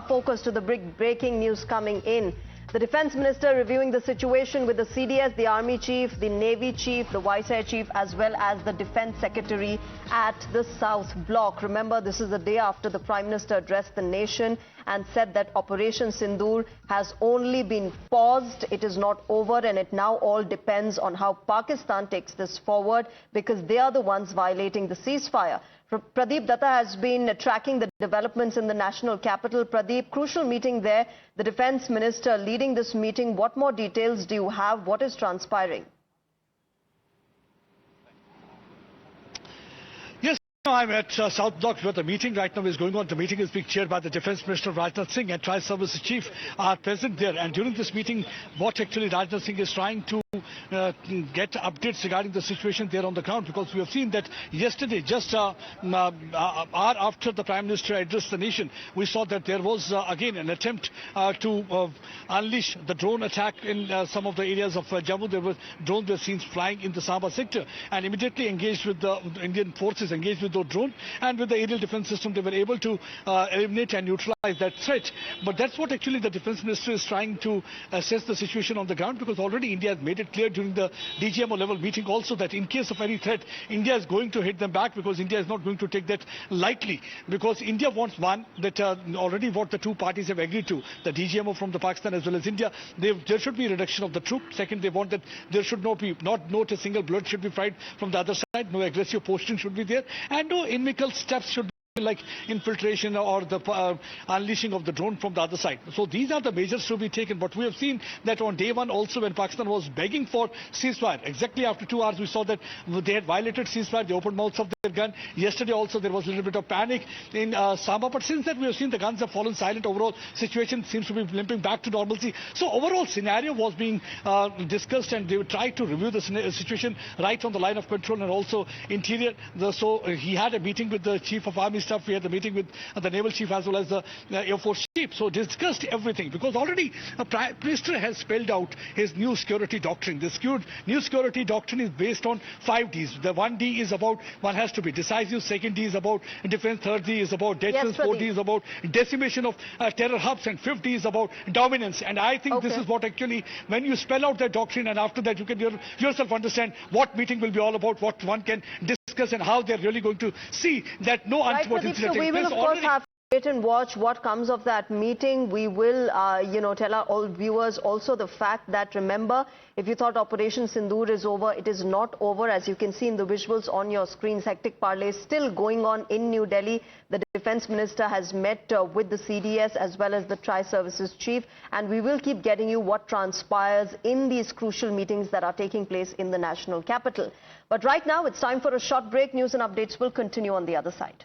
focus to the breaking news coming in. The Defence Minister reviewing the situation with the CDS, the Army Chief, the Navy Chief, the Vice Air Chief, as well as the Defence Secretary at the South Block. Remember, this is the day after the Prime Minister addressed the nation and said that Operation Sindoor has only been paused. It is not over, and it now all depends on how Pakistan takes this forward, because they are the ones violating the ceasefire. Pradeep Datta has been tracking the developments in the national capital. Pradeep, crucial meeting there. The Defence Minister leading this meeting. What more details do you have? What is transpiring? I'm at South Block where the meeting right now is going on. The meeting is being chaired by the Defence Minister Rajnath Singh, and Tri-Services Chief are present there. And during this meeting, what actually Rajnath Singh is trying to get updates regarding the situation there on the ground, because we have seen that yesterday, just hour after the Prime Minister addressed the nation, we saw that there was again an attempt to unleash the drone attack in some of the areas of Jammu. There were drones were seen flying in the Samba sector, and immediately engaged with the Indian forces, engaged with the drone, and with the aerial defense system they were able to eliminate and neutralize that threat. But that's what actually the Defense Minister is trying to assess the situation on the ground, because already India has made it clear during the DGMO level meeting also that in case of any threat, India is going to hit them back, because India is not going to take that lightly. Because India wants, one, that already what the two parties have agreed to, the DGMO from the Pakistan as well as India, there should be a reduction of the troops. Second, they want that there should not a single blood should be fried from the other side, no aggressive posting should be there, and no inimical steps should be like infiltration or the unleashing of the drone from the other side. So these are the measures to be taken. But we have seen that on day one also, when Pakistan was begging for ceasefire, exactly after 2 hours we saw that they had violated ceasefire, they opened mouths of their gun. Yesterday also there was a little bit of panic in Samba, but since that we have seen the guns have fallen silent. Overall situation seems to be limping back to normalcy. So overall scenario was being discussed, and they tried to review the situation right on the line of control and also interior. So he had a meeting with the Chief of Army Staff. We had the meeting with the Naval Chief as well as the Air Force Chief. So discussed everything, because already the Prime Minister has spelled out his new security doctrine. This new security doctrine is based on 5 Ds. The 1D is about one has to be decisive. Second D is about defense. Third D is about deterrence. Fourth D is about decimation of terror hubs, and fifth D is about dominance. And I think this is what actually, when you spell out that doctrine, and after that you can yourself understand what meeting will be all about, what one can discuss, and how they're really going to see that no untoward incident takes place. So we will of course have to wait and watch what comes of that meeting. We will, tell our all viewers also the fact that, remember, if you thought Operation Sindoor is over, it is not over. As you can see in the visuals on your screens, hectic parley still going on in New Delhi. The Defence Minister has met with the CDS as well as the Tri-Services Chief, and we will keep getting you what transpires in these crucial meetings that are taking place in the national capital. But right now, it's time for a short break. News and updates will continue on the other side.